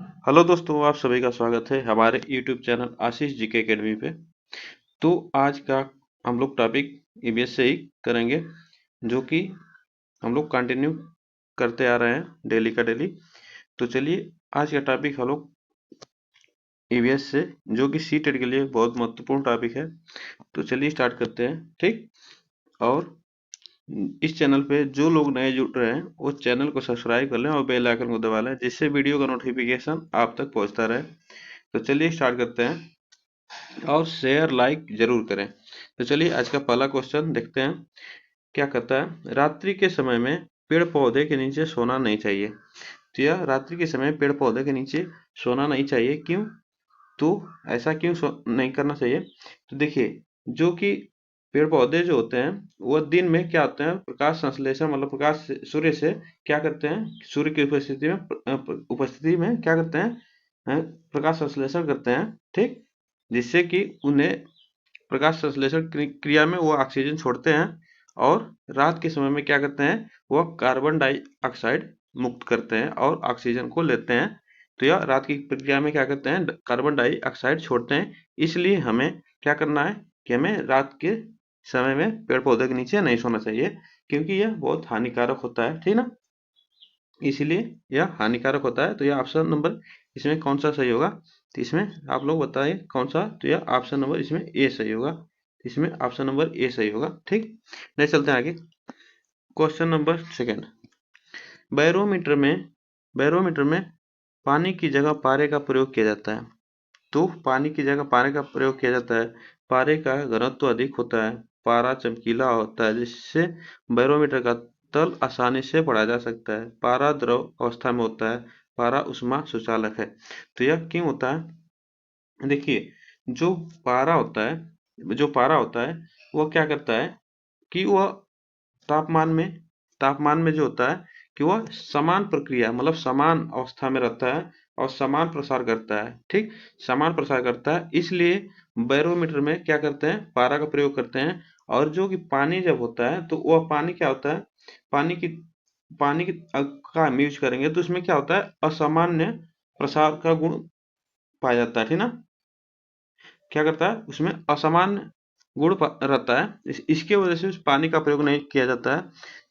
Hello दोस्तों, आप सभी का स्वागत है हमारे यूट्यूब चैनल आशीष जीके एकेडमी पे। तो आज का हम लोग टॉपिक ईवीएस से ही करेंगे, जो कि हम लोग कंटिन्यू करते आ रहे हैं डेली का डेली। तो चलिए, आज का टॉपिक हम लोग ईवीएस से, जो कि सीटेट के लिए बहुत महत्वपूर्ण टॉपिक है। तो चलिए स्टार्ट करते हैं, ठीक। और इस चैनल पे जो लोग नए जुड़ रहे हैं वो चैनल को सब्सक्राइब कर लें और बेल आइकन को दबा लें, जिससे वीडियो का नोटिफिकेशन आप तक पहुंचता रहे। तो चलिए स्टार्ट करते हैं और शेयर लाइक जरूर करें। तो चलिए आज का पहला क्वेश्चन देखते हैं। क्या कहता है, रात्रि के समय में पेड़ पौधे के नीचे सोना नहीं चाहिए। तो यह रात्रि के समय पेड़ पौधे के नीचे सोना नहीं चाहिए, क्यों? तो ऐसा क्यों नहीं करना चाहिए? तो देखिए, जो कि पेड़ पौधे जो होते हैं वह दिन में क्या होते हैं, प्रकाश संश्लेषण मतलब सूर्य से क्या करते हैं, सूर्य की उपस्थिति में क्या करते हैं, प्रकाश संश्लेषण करते हैं, ठीक। जिससे कि उन्हें प्रकाश संश्लेषण क्रिया में वो ऑक्सीजन छोड़ते हैं और रात के समय में क्या करते हैं, वह कार्बन डाइऑक्साइड मुक्त करते हैं और ऑक्सीजन को लेते हैं। तो यह रात की प्रक्रिया में क्या करते हैं, कार्बन डाइऑक्साइड छोड़ते हैं। इसलिए हमें क्या करना है कि हमें रात के समय में पेड़ पौधे के नीचे नहीं सोना चाहिए, क्योंकि यह बहुत हानिकारक होता है, ठीक ना। इसलिए यह हानिकारक होता है। तो यह ऑप्शन नंबर इसमें कौन सा सही होगा? तो इसमें आप लोग बताइए कौन सा। तो यह ऑप्शन नंबर इसमें ए सही होगा। इसमें ऑप्शन नंबर ए सही होगा, ठीक। नेक्स्ट चलते हैं आगे। Question number second. बैरोमीटर में बैरोमीटर में पानी की जगह पारे का प्रयोग किया जाता है। तो पानी की जगह पारे का प्रयोग किया जाता है। पारे का घनत्व अधिक होता है, पारा चमकीला होता है, जिससे बैरोमीटर का तल आसानी से पढ़ा जा सकता है। पारा द्रव अवस्था में होता है, पारा ऊष्मा सुचालक है। तो यह क्यों होता है? देखिए, जो पारा होता है वह क्या करता है कि वह तापमान में तापमान में जो होता है कि वह समान प्रक्रिया मतलब समान अवस्था में रहता है और समान प्रसार करता है, ठीक। समान प्रसार करता है, इसलिए बैरोमीटर में क्या करते हैं, पारा का प्रयोग करते हैं। और जो कि पानी जब होता है तो वह पानी क्या होता है, पानी की पानी की का हम यूज करेंगे तो इसमें क्या होता है, असामान्य प्रसार का गुण पाया जाता है, ठीक ना। क्या करता है, उसमें असामान्य रहता है, इसके वजह से उस पानी का प्रयोग नहीं किया जाता है।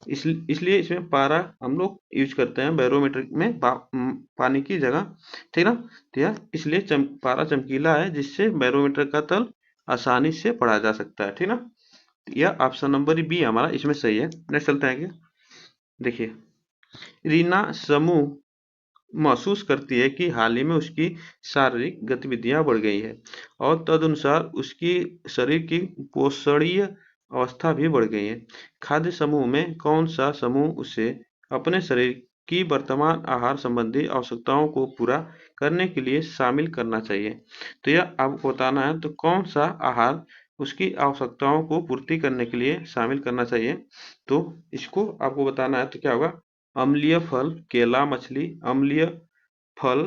इसलिए इसमें पारा हम लोग यूज करते हैं बैरोमीटर में पानी की जगह, ठीक ना। तो यह इसलिए पारा चमकीला है, जिससे बैरोमीटर का तल आसानी से पढ़ा जा सकता है, ठीक ना। तो यह ऑप्शन नंबर बी हमारा इसमें सही है। नेक्स्ट चलते हैं आगे। देखिए, रीना समूह महसूस करती है कि हाल ही में उसकी शारीरिक गतिविधियां बढ़ गई है और तदनुसार उसकी शरीर की पोषणीय अवस्था भी बढ़ गई है। खाद्य समूह में कौन सा समूह उसे अपने शरीर की वर्तमान आहार संबंधी आवश्यकताओं को पूरा करने के लिए शामिल करना चाहिए। तो यह आपको बताना है, तो कौन सा आहार उसकी आवश्यकताओं को पूर्ति करने के लिए शामिल करना चाहिए। तो इसको आपको बताना है, तो क्या होगा, अम्लीय फल, केला, मछली, अम्लीय फल,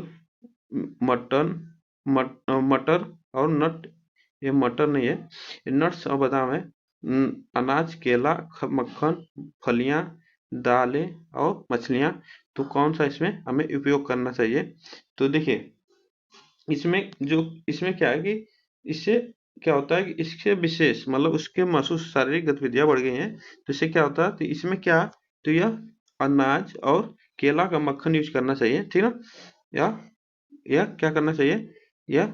मटन, मटर और नट। ये मटर नहीं है, ये नट्स और बादाम है। अनाज, केला, मक्खन, फलियां, दालें और मछलियां। तो कौन सा इसमें हमें उपयोग करना चाहिए? तो देखिए, इसमें क्या है कि इससे क्या होता है कि इसके विशेष मतलब उसके महसूस शारीरिक गतिविधियां बढ़ गई हैं। तो इससे क्या होता है, तो इसमें क्या, तो यह अनाज और केला का मक्खन यूज करना चाहिए, ठीक ना। या यह क्या करना चाहिए, यह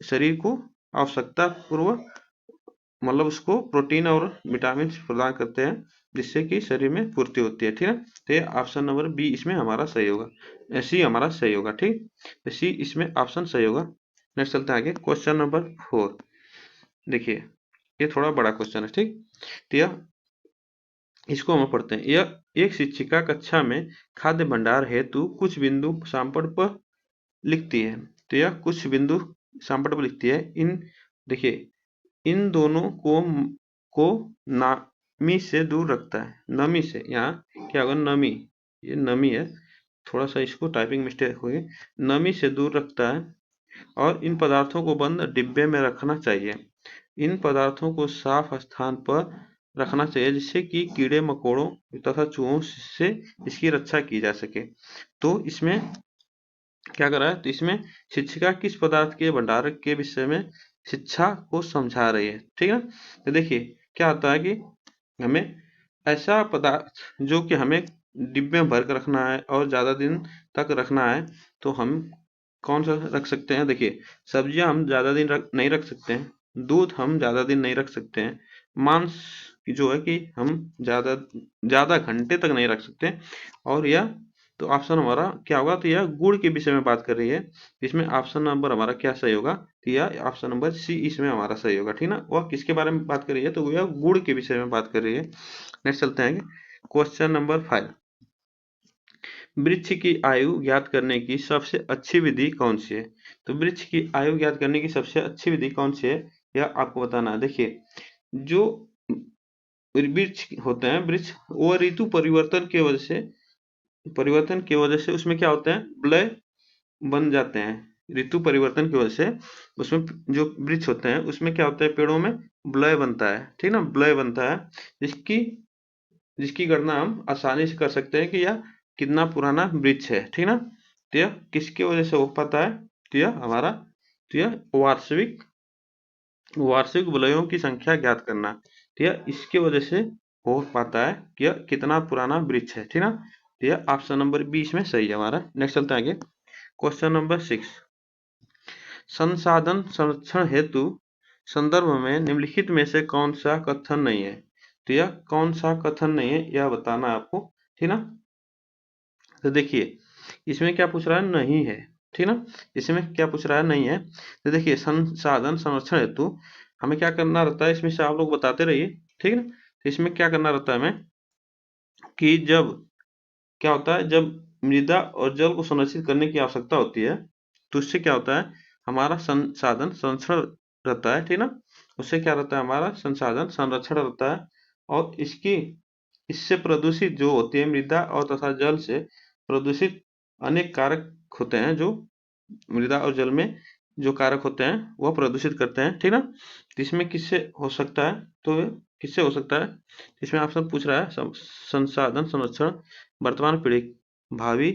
शरीर को आवश्यकता पूर्वक मतलब उसको प्रोटीन और विटामिन प्रदान करते हैं, जिससे कि शरीर में पूर्ति होती है, ठीक है। तो ये ऑप्शन नंबर बी इसमें हमारा सही होगा, सी हमारा सही होगा, ठीक। तो सी इसमें ऑप्शन सही होगा। नेक्स्ट चलते हैं आगे। Question number 4। देखिए, ये थोड़ा बड़ा क्वेश्चन है, ठीक। तो यह इसको हम पढ़ते हैं। यह एक शिक्षिका कक्षा में खाद्य भंडार हेतु कुछ बिंदु सामपट पर लिखती है। तो यह कुछ बिंदु सामपट पर लिखती है। देखिए, इन दोनों को नमी से दूर रखता है। नमी से, यहाँ क्या होगा, नमी, ये नमी है, थोड़ा सा इसको टाइपिंग मिस्टेक होगी। नमी से दूर रखता है और इन पदार्थों को बंद डिब्बे में रखना चाहिए। इन पदार्थों को साफ स्थान पर रखना चाहिए, जिससे कि कीड़े मकोड़ों तथा चूहों से इसकी रक्षा की जा सके। तो इसमें क्या कर रहा है, तो इसमें शिक्षिका किस पदार्थ के भंडार के विषय में शिक्षा को समझा रही है, ठीक है। तो देखिए क्या होता है कि हमें ऐसा पदार्थ जो कि हमें डिब्बे में भर कर रखना है और ज़्यादा दिन तक रखना है, तो हम कौन सा रख सकते हैं। देखिए सब्जियां हम ज़्यादा दिन नहीं रख सकते हैं, दूध हम ज़्यादा दिन नहीं रख सकते हैं, मांस जो है कि हम ज़्यादा ज़्यादा घंटे तक नहीं रख सकते, और यह तो ऑप्शन हमारा क्या होगा, तो यह गुड़ के विषय में बात कर रही है। इसमें ऑप्शन नंबर हमारा क्या सही होगा, तो यह ऑप्शन नंबर सी इसमें हमारा सही होगा, ठीक ना। वह किसके बारे में बात कर रही है, तो यह गुड़ के विषय में बात कर रही है। नेक्स्ट चलते हैं क्वेश्चन नंबर 5। वृक्ष की आयु ज्ञात करने की सबसे अच्छी विधि कौन सी है। तो वृक्ष की आयु ज्ञात करने की सबसे अच्छी विधि कौन सी है, यह आपको बताना है। देखिए जो वृक्ष होते हैं, वृक्ष वो ऋतु परिवर्तन की वजह से उसमें क्या होते हैं, विलय बन जाते हैं। ऋतु परिवर्तन की वजह से उसमें जो वृक्ष होते हैं उसमें क्या होता है, पेड़ों में विलय बनता है, ठीक ना, विलय बनता है, जिसकी जिसकी गणना हम आसानी से कर सकते हैं कि यह कितना पुराना वृक्ष है, ठीक ना। तो यह किसकी वजह से हो पाता है, तो यह हमारा तो यह वार्षिक विलयों की संख्या ज्ञात करना, तो यह इसके वजह से हो पाता है कि यह कितना पुराना वृक्ष है, ठीक ना। तो यह ऑप्शन नंबर 20 में सही है हमारा। नेक्स्ट चलते हैं आगे क्वेश्चन नंबर 6। संसाधन संरक्षण हेतु संदर्भ में निम्नलिखित में से कौन सा कथन नहीं है। तो यह कौन सा कथन नहीं है यह बताना है आपको, ठीक ना। तो देखिए इसमें क्या पूछ रहा है, नहीं है, ठीक ना। इसमें क्या पूछ रहा है, नहीं है। तो देखिए संसाधन संरक्षण हेतु हमें क्या करना रहता है, इसमें से आप लोग बताते रहिए, ठीक है ना। तो इसमें क्या करना रहता है हमें कि जब क्या होता है, जब मृदा और जल को संरक्षित करने की आवश्यकता होती है, तो उससे क्या होता है, हमारा संसाधन संरक्षण रहता है, ठीक ना। उससे क्या रहता है, हमारा संसाधन संरक्षण रहता है, और इससे प्रदूषित जो होती है मृदा और तथा जल से प्रदूषित अनेक कारक होते हैं, जो मृदा और जल में जो कारक होते हैं वह प्रदूषित करते हैं, ठीक ना। तो इसमें किससे हो सकता है, तो किससे हो सकता है, इसमें ऑप्शन पूछ रहा है संसाधन संरक्षण वर्तमान पीढ़ी भावी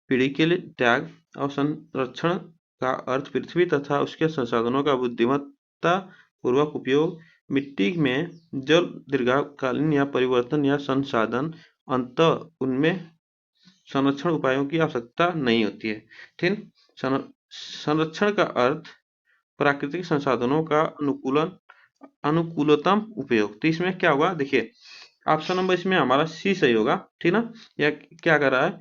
पीढ़ी के लिए त्याग, और संरक्षण का अर्थ पृथ्वी तथा उसके संसाधनों का बुद्धिमत्ता पूर्वक उपयोग, मिट्टी में जल दीर्घकालीन या परिवर्तन या संसाधन अंत उनमें संरक्षण उपायों की आवश्यकता नहीं होती है, ठीक। संरक्षण का अर्थ प्राकृतिक संसाधनों का अनुकूलतम उपयोग। तो इसमें क्या होगा, देखिए ऑप्शन नंबर इसमें हमारा सी सही होगा, ठीक ना। या क्या कर रहा है,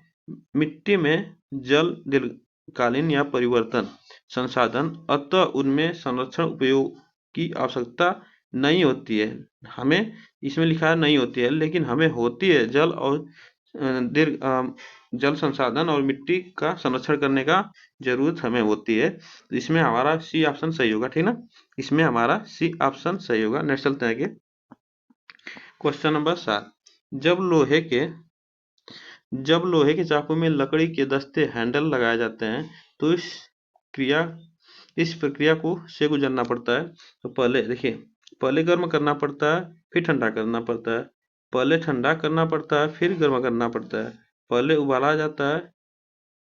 मिट्टी में जल दीर्घकालीन या परिवर्तन संसाधन अतः उनमें संरक्षण उपयोग की आवश्यकता नहीं होती है। हमें इसमें लिखा है नहीं होती है, लेकिन हमें होती है। जल संसाधन और मिट्टी का संरक्षण करने का जरूरत हमें होती है। तो इसमें हमारा सी ऑप्शन सही होगा, ठीक ना। इसमें हमारा सी ऑप्शन सही होगा। नेक्स्ट चलते हैं आगे क्वेश्चन नंबर 7। जब लोहे के चाकू में लकड़ी के दस्ते हैंडल लगाए जाते हैं, तो इस प्रक्रिया को से गुजरना पड़ता है। तो पहले देखिए, पहले गर्म करना पड़ता है, फिर ठंडा करना पड़ता है, पहले ठंडा करना पड़ता है, फिर गर्म करना पड़ता है, पहले उबाला जाता है,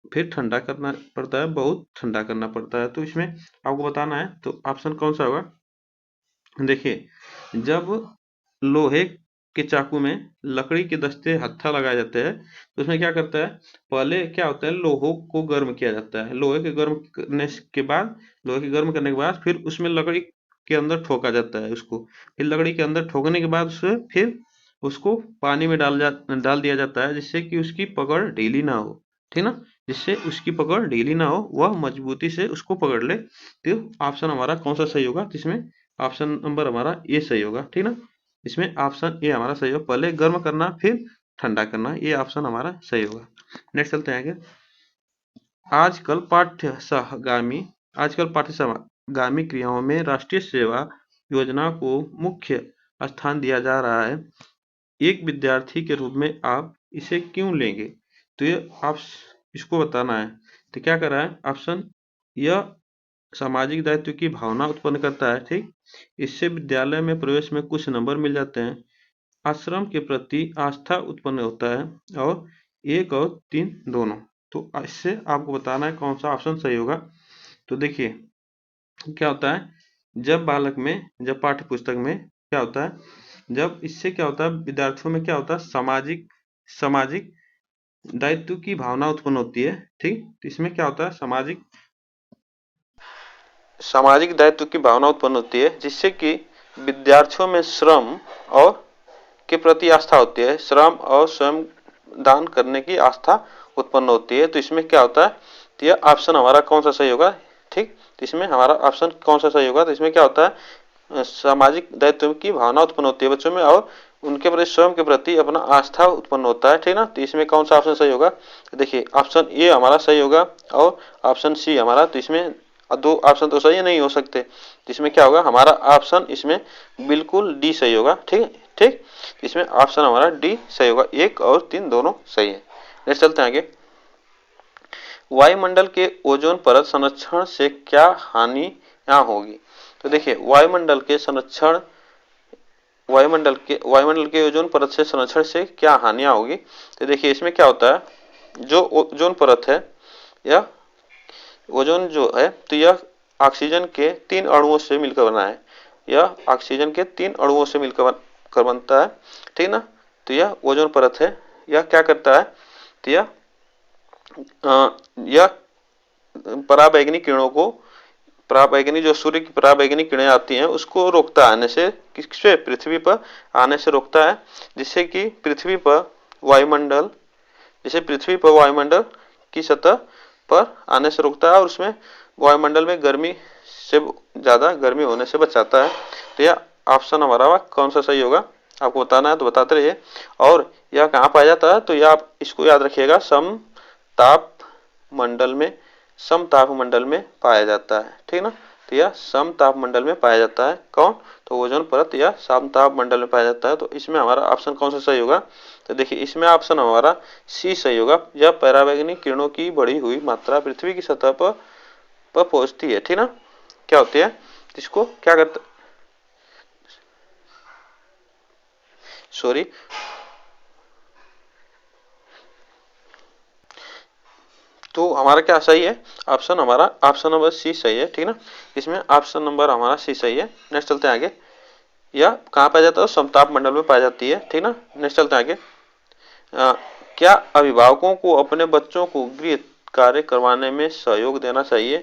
फिर ठंडा करना पड़ता है, बहुत ठंडा करना पड़ता है। तो इसमें आपको बताना है, तो ऑप्शन कौन सा होगा। देखिए जब लोहे के चाकू में लकड़ी के दस्ते हत्था लगाए जाते हैं, तो उसमें क्या करता है, पहले क्या होता है, लोहों को गर्म किया जाता है। लोहे के गर्म करने के बाद फिर उसमें लकड़ी के अंदर ठोका जाता है उसको। फिर लकड़ी के अंदर ठोकने के बाद फिर उसको पानी में डाल दिया जाता है, जिससे कि उसकी पकड़ ढीली ना हो, ठीक ना। जिससे उसकी पकड़ ढीली ना हो, वह मजबूती से उसको पकड़ ले। तो ऑप्शन हमारा कौन सा सही होगा, जिसमें ऑप्शन नंबर हमारा ए सही होगा, ठीक ना। इसमें ऑप्शन ए हमारा सही होगा, पहले गर्म करना फिर ठंडा करना, ये ऑप्शन हमारा सही होगा। नेक्स्ट चलते हैं आगे। आजकल पाठ्यगामी क्रियाओं में राष्ट्रीय सेवा योजना को मुख्य स्थान दिया जा रहा है। एक विद्यार्थी के रूप में आप इसे क्यों लेंगे। तो ये आप इसको बताना है। तो क्या कर रहा है ऑप्शन, यह सामाजिक दायित्व की भावना उत्पन्न करता है, ठीक। इससे विद्यालय में प्रवेश में कुछ नंबर मिल जाते हैं, आश्रम के प्रति आस्था उत्पन्न होता है, और 1 और 3 दोनों। तो इससे आपको बताना है कौन सा ऑप्शन सही होगा। तो देखिए क्या होता है, जब बालक में, जब पाठ्य पुस्तक में क्या होता है, जब इससे क्या होता है विद्यार्थियों में क्या होता है सामाजिक सामाजिक दायित्व की भावना उत्पन्न होती है। ठीक, तो इसमें क्या होता है सामाजिक दायित्व की भावना उत्पन्न होती है, जिससे कि विद्यार्थियों में श्रम और के प्रति आस्था होती है, श्रम और स्वयं दान करने की आस्था उत्पन्न होती है। तो इसमें क्या होता है, तो यह ऑप्शन हमारा कौन सा सही होगा। ठीक, तो इसमें हमारा ऑप्शन कौन सा सही होगा, तो इसमें क्या होता है सामाजिक दायित्व की भावना उत्पन्न होती है बच्चों में और उनके प्रति स्वयं के प्रति अपना आस्था उत्पन्न होता है। ठीक ना, तो इसमें कौन सा ऑप्शन सही होगा, तो देखिए ऑप्शन ए हमारा सही होगा और ऑप्शन सी हमारा, तो इसमें दो ऑप्शन तो सही नहीं हो सकते, तो इसमें क्या होगा हमारा ऑप्शन इसमें बिल्कुल डी सही होगा। ठीक ठीक, इसमें ऑप्शन हमारा डी सही होगा, 1 और 3 दोनों सही है। नेक्स्ट चलते हैं आगे। वायुमंडल के ओजोन परत संरक्षण से क्या हानियां होगी। तो देखिए वायुमंडल के ओजोन परत से संरक्षण से क्या हानियां होगी। तो देखिए इसमें क्या होता है, जो ओजोन परत है, यह ओजोन जो है तो यह ऑक्सीजन के 3 अणुओं से मिलकर बना है, यह ऑक्सीजन के 3 अणुओं से मिलकर बनता है। ठीक ना, तो यह ओजोन परत है, यह क्या करता है, तो यह पराबैंगनी जो सूर्य की पराबैंगनी किरणें आती हैं उसको रोकता है आने से, किससे, पृथ्वी पर आने से रोकता है, जिससे कि पृथ्वी पर वायुमंडल की सतह पर आने से रोकता है और उसमें वायुमंडल में गर्मी से ज़्यादा गर्मी होने से बचाता है। तो यह ऑप्शन हमारा कौन सा सही होगा, आपको बताना है तो बताते रहिए। और यह कहाँ पाया जाता है, तो यह आप इसको याद रखिएगा, समताप मंडल में पाया जाता है। ठीक ना, तो यह समताप मंडल में पाया जाता है, कौन, तो ओजोन परत या समताप मंडल में पाया जाता है। तो इसमें हमारा ऑप्शन कौन सा सही होगा, तो देखिए इसमें ऑप्शन हमारा सी सही होगा, यह पराबैंगनी किरणों की बढ़ी हुई मात्रा पृथ्वी की सतह पर पहुंचती है। ठीक ना, क्या होती है, इसको क्या करते, सॉरी, तो हमारा क्या सही है, ऑप्शन हमारा ऑप्शन नंबर सी सही है। ठीक ना, इसमें ऑप्शन नंबर हमारा सी सही है। नेक्स्ट चलते हैं आगे। यह कहाँ पाया जाता है, समताप मंडल में पाई जाती है। ठीक ना, नेक्स्ट चलते हैं आगे। क्या अभिभावकों को अपने बच्चों को गृह कार्य करवाने में सहयोग देना चाहिए,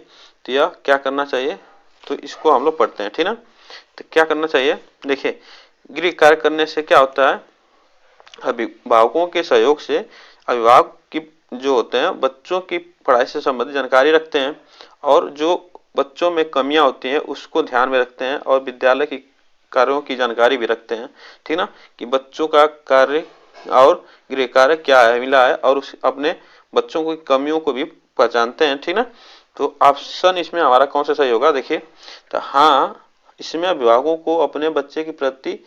तो यह क्या करना चाहिए, तो इसको हम लोग पढ़ते हैं। ठीक ना, तो क्या करना चाहिए, देखिए गृह कार्य करने से क्या होता है, अभिभावकों के सहयोग से अभिभावक की जो होते हैं बच्चों की पढ़ाई से संबंधित जानकारी रखते हैं और जो बच्चों में कमियां होती हैं उसको ध्यान में रखते हैं और विद्यालय की कार्यों की जानकारी भी रखते हैं। ठीक ना, कि बच्चों का कार्य और गृह कार्य क्या है मिला है और अपने बच्चों की कमियों को भी पहचानते हैं। ठीक ना, तो ऑप्शन इसमें हमारा कौन सा सही होगा, देखिए तो हाँ, इसमें अभिभावकों को अपने बच्चे की प्रति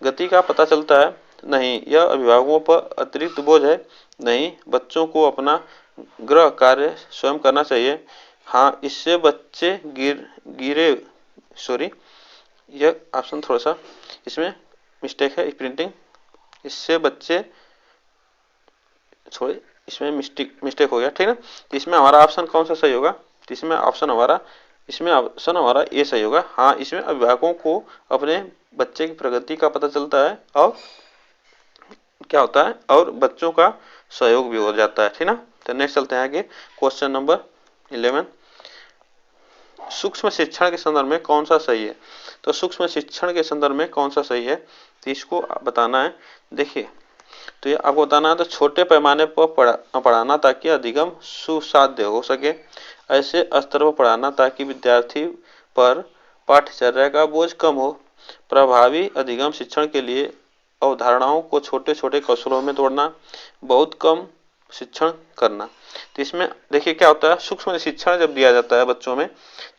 गति का पता चलता है, नहीं यह अभिभावकों पर अतिरिक्त बोझ है, नहीं बच्चों को अपना गृह कार्य स्वयं करना चाहिए, हाँ इससे बच्चे गिरे, सॉरी यह ऑप्शन थोड़ा सा इसमें मिस्टेक है प्रिंटिंग, इससे बच्चे सॉरी इसमें मिस्टेक हो गया। ठीक है, तो इसमें हमारा ऑप्शन कौन सा सही होगा, तो इसमें ऑप्शन हमारा ए सही होगा। हाँ, इसमें अभिभावकों को अपने बच्चे की प्रगति का पता चलता है और क्या होता है और बच्चों का सहयोग भी हो जाता है। ठीक ना, तो नेक्स्ट चलते हैं आगे। क्वेश्चन नंबर 11, सूक्ष्म शिक्षण के संदर्भ में कौन सा सही है, तो सूक्ष्म शिक्षण के संदर्भ में कौन सा सही है, तो इसको बताना है। देखिए तो ये आपको बताना है, तो छोटे पैमाने पर पढ़ाना ताकि अधिगम सुसाध्य हो सके, ऐसे स्तर पर पढ़ाना ताकि विद्यार्थी पर पाठ्यचर्या का बोझ कम हो, प्रभावी अधिगम शिक्षण के लिए अवधारणाओं को छोटे छोटे कौशलों में तोड़ना, बहुत कम शिक्षण करना। तो इसमें देखिए क्या होता है, सूक्ष्म शिक्षण जब दिया जाता है बच्चों में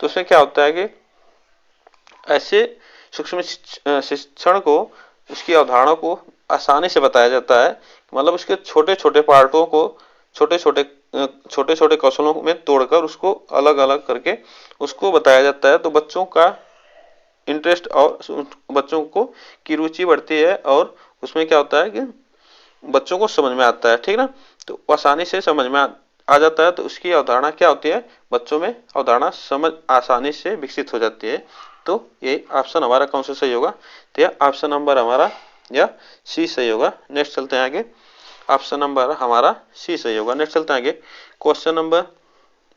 तो उसमें क्या होता है कि ऐसे सूक्ष्म शिक्षण को, उसकी अवधारणा को आसानी से बताया जाता है, मतलब उसके छोटे छोटे पार्टों को छोटे छोटे कौशलों में तोड़कर उसको अलग अलग करके उसको बताया जाता है। तो बच्चों का इंटरेस्ट और बच्चों को की रुचि बढ़ती है और उसमें क्या होता है कि बच्चों को समझ में आता है। ठीक ना, तो आसानी से समझ में आ जाता है तो उसकी अवधारणा क्या होती है, बच्चों में अवधारणा समझ आसानी से विकसित हो जाती है। तो ये ऑप्शन हमारा कौन सा सही होगा, तो यह ऑप्शन नंबर हमारा या सी सही होगा। नेक्स्ट चलते हैं आगे, ऑप्शन नंबर हमारा सी सही होगा। नेक्स्ट चलते हैं आगे, क्वेश्चन नंबर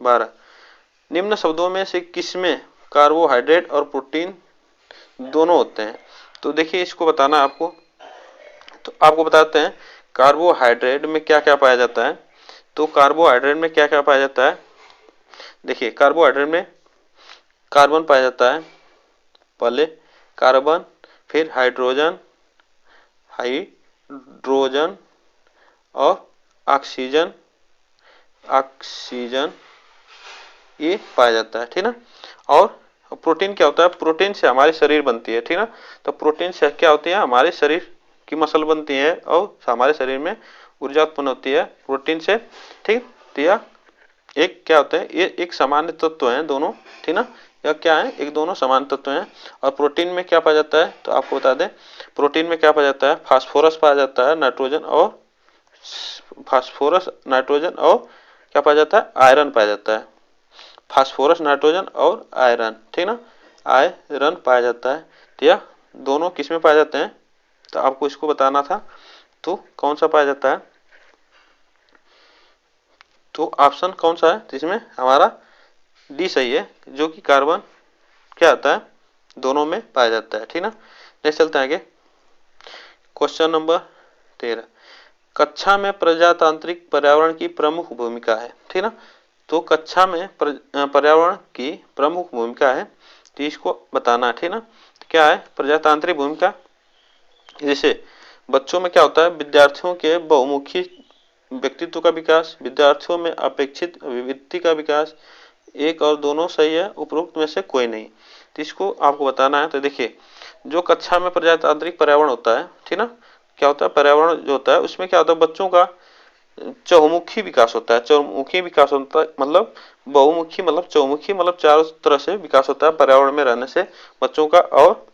12, निम्न शब्दों में से किसमें कार्बोहाइड्रेट और प्रोटीन दोनों होते हैं। तो देखिए इसको बताना आपको, तो आपको बताते हैं कार्बोहाइड्रेट में क्या क्या पाया जाता है। तो कार्बोहाइड्रेट में क्या क्या पाया जाता है, देखिए कार्बोहाइड्रेट में कार्बन पाया जाता है, पहले कार्बन, फिर हाइड्रोजन, हाइड्रोजन और ऑक्सीजन, ऑक्सीजन ये पाया जाता है, ठीक ना। और प्रोटीन क्या होता है, प्रोटीन से हमारे शरीर बनती है, ठीक ना। तो प्रोटीन से क्या होती है, हमारे शरीर की मसल बनती है और हमारे शरीर में ऊर्जा उत्पन्न होती है प्रोटीन से, ठीक। तो यह एक क्या होता है, ये एक सामान्य तत्व है दोनों, ठीक ना। यह क्या है, एक दोनों समान तत्व हैं। और प्रोटीन में क्या पाया जाता है, तो आपको बता दें प्रोटीन में क्या पाया जाता है, फास्फोरस पाया जाता है, नाइट्रोजन और फास्फोरस, नाइट्रोजन और क्या पाया जाता है, आयरन पाया जाता है। फास्फोरस, नाइट्रोजन और आयरन, ठीक ना, आयरन पाया जाता है। तो यह दोनों किस में पाए जाते हैं, तो आपको इसको बताना था। तो कौन सा पाया जाता है, तो ऑप्शन कौन सा है, जिसमें हमारा डी सही है, जो कि कार्बन क्या आता है, दोनों में पाया जाता है, ठीक ना। नेक्स्ट चलते हैं आगे, क्वेश्चन नंबर 13, कक्षा में प्रजातांत्रिक पर्यावरण की प्रमुख भूमिका है, ठीक ना। तो कक्षा में पर्यावरण की प्रमुख भूमिका है, तो इसको बताना है, ठीक ना। तो क्या है प्रजातांत्रिक भूमिका, जैसे बच्चों में क्या होता है, विद्यार्थियों के बहुमुखी व्यक्तित्व का विकास, विद्यार्थियों में अपेक्षित अभिव्यक्ति का विकास, एक और दोनों सही है, उपरोक्त में से कोई नहीं। तो इसको आपको बताना है। तो देखिए जो कक्षा में प्रजातांत्रिक पर्यावरण होता है, ठीक ना, क्या होता है पर्यावरण जो होता है उसमें क्या होता है, बच्चों का चहुमुखी विकास होता है। चहुमुखी विकास होता है मतलब बहुमुखी मतलब चहुमुखी मतलब चारों तरह से विकास होता है पर्यावरण में रहने से बच्चों का, और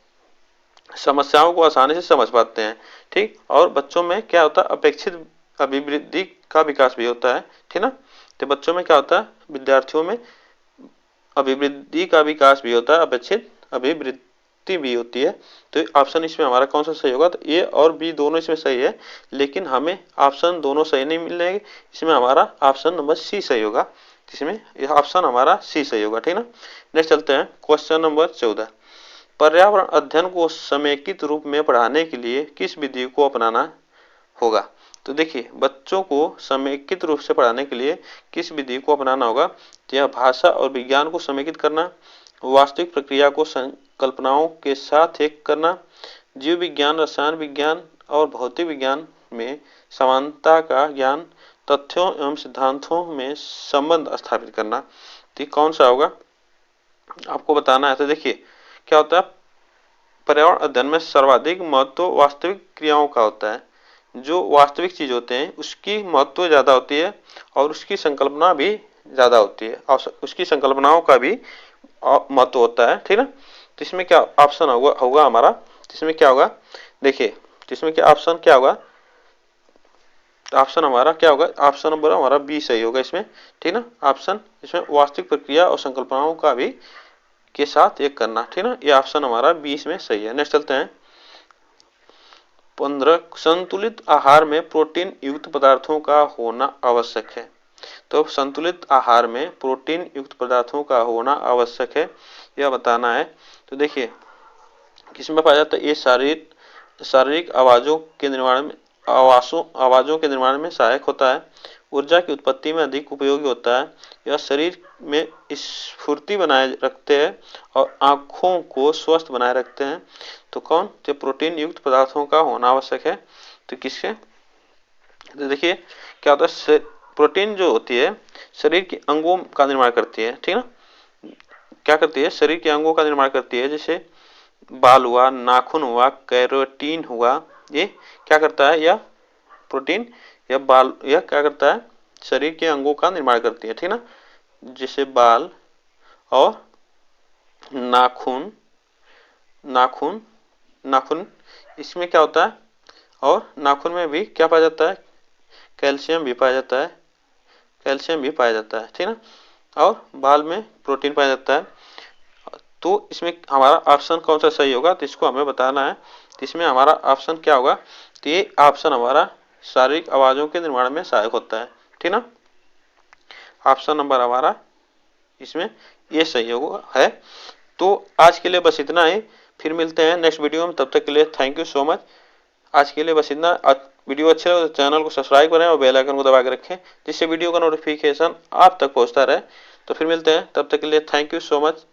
समस्याओं को आसानी से समझ पाते हैं, ठीक। और बच्चों में क्या होता है, अपेक्षित अभिवृद्धि का विकास भी होता है, ठीक ना। तो बच्चों में क्या होता है, विद्यार्थियों में अभिवृद्धि का विकास भी होता है, अपेक्षित अभिवृद्धि भी होती है। तो ऑप्शन इसमें हमारा कौन सा सही होगा, तो ए और बी दोनों इसमें सही है, लेकिन हमें ऑप्शन दोनों सही नहीं मिलेंगे, इसमें हमारा ऑप्शन नंबर सी सही होगा, इसमें यह ऑप्शन हमारा सी सही होगा, ठीक ना। नेक्स्ट चलते हैं क्वेश्चन नंबर 14, पर्यावरण अध्ययन को समेकित रूप में पढ़ाने के लिए किस विधि को अपनाना होगा। तो देखिए बच्चों को समेकित रूप से पढ़ाने के लिए किस विधि को अपनाना होगा, तो यह भाषा और विज्ञान को समेकित करना, वास्तविक प्रक्रिया को संकल्पनाओं के साथ एक करना, जीव विज्ञान, रसायन विज्ञान और भौतिक विज्ञान में समानता का ज्ञान, तथ्यों एवं सिद्धांतों में संबंध स्थापित करना। तो कौन सा होगा आपको बताना है। तो देखिए क्या होता है, पर्यावरण अध्ययन में सर्वाधिक महत्व वास्तविक क्रियाओं का होता है, जो वास्तविक चीज होते हैं उसकी महत्व ज्यादा होती है और उसकी संकल्पना भी ज्यादा होती है, और उसकी संकल्पनाओं का भी महत्व होता है, ठीक ना। तो इसमें क्या ऑप्शन होगा हमारा, इसमें क्या होगा, देखिए इसमें क्या ऑप्शन क्या होगा, ऑप्शन हमारा क्या होगा, ऑप्शन नंबर हमारा बी सही होगा इसमें, ठीक ना। ऑप्शन इसमें वास्तविक प्रक्रिया और संकल्पनाओं का भी के साथ एक करना, ठीक ना, ये ऑप्शन हमारा 20 में सही है। नेक्स्ट चलते हैं 15, संतुलित आहार में प्रोटीन युक्त पदार्थों का होना आवश्यक है। तो संतुलित आहार में प्रोटीन युक्त पदार्थों का होना आवश्यक है, यह बताना है। तो देखिए किसमें पाया जाता है, ये शारीरिक आवाजों के निर्माण में आवाजों के निर्माण में सहायक होता है, ऊर्जा की उत्पत्ति में अधिक उपयोगी होता है, यह शरीर में स्फूर्ति बनाए रखते हैं और आंखों को स्वस्थ बनाए रखते हैं। तो कौन, तो प्रोटीन युक्त पदार्थों का होना आवश्यक है। तो किसके, तो देखिए क्या होता है, प्रोटीन जो होती है शरीर के अंगों का निर्माण करती है, ठीक ना, क्या करती है शरीर के अंगों का निर्माण करती है, जैसे बाल हुआ, नाखून हुआ, कैरोटीन हुआ, ये क्या करता है, यह प्रोटीन या बाल यह क्या करता है, शरीर के अंगों का निर्माण करती है, ठीक ना, जैसे बाल और नाखून, नाखून नाखून इसमें क्या होता है, और नाखून में भी क्या पाया जाता है, कैल्शियम भी पाया जाता है, कैल्शियम भी पाया जाता है, ठीक ना। और बाल में प्रोटीन पाया जाता है। तो इसमें हमारा ऑप्शन कौन सा सही होगा, तो इसको हमें बताना है। तो इसमें हमारा ऑप्शन क्या होगा, तो ये ऑप्शन हमारा शारीरिक आवाजों के निर्माण में सहायक होता है, ठीक ना। ऑप्शन नंबर हमारा इसमें ये सही होगा है। तो आज के लिए बस इतना ही, फिर मिलते हैं नेक्स्ट वीडियो में। तब तक के लिए थैंक यू सो मच। आज के लिए बस इतना। वीडियो अच्छे लगे तो चैनल को सब्सक्राइब करें और बेल आइकन को दबा के रखें, जिससे वीडियो का नोटिफिकेशन आप तक पहुंचता रहे। तो फिर मिलते हैं, तब तक के लिए थैंक यू सो मच।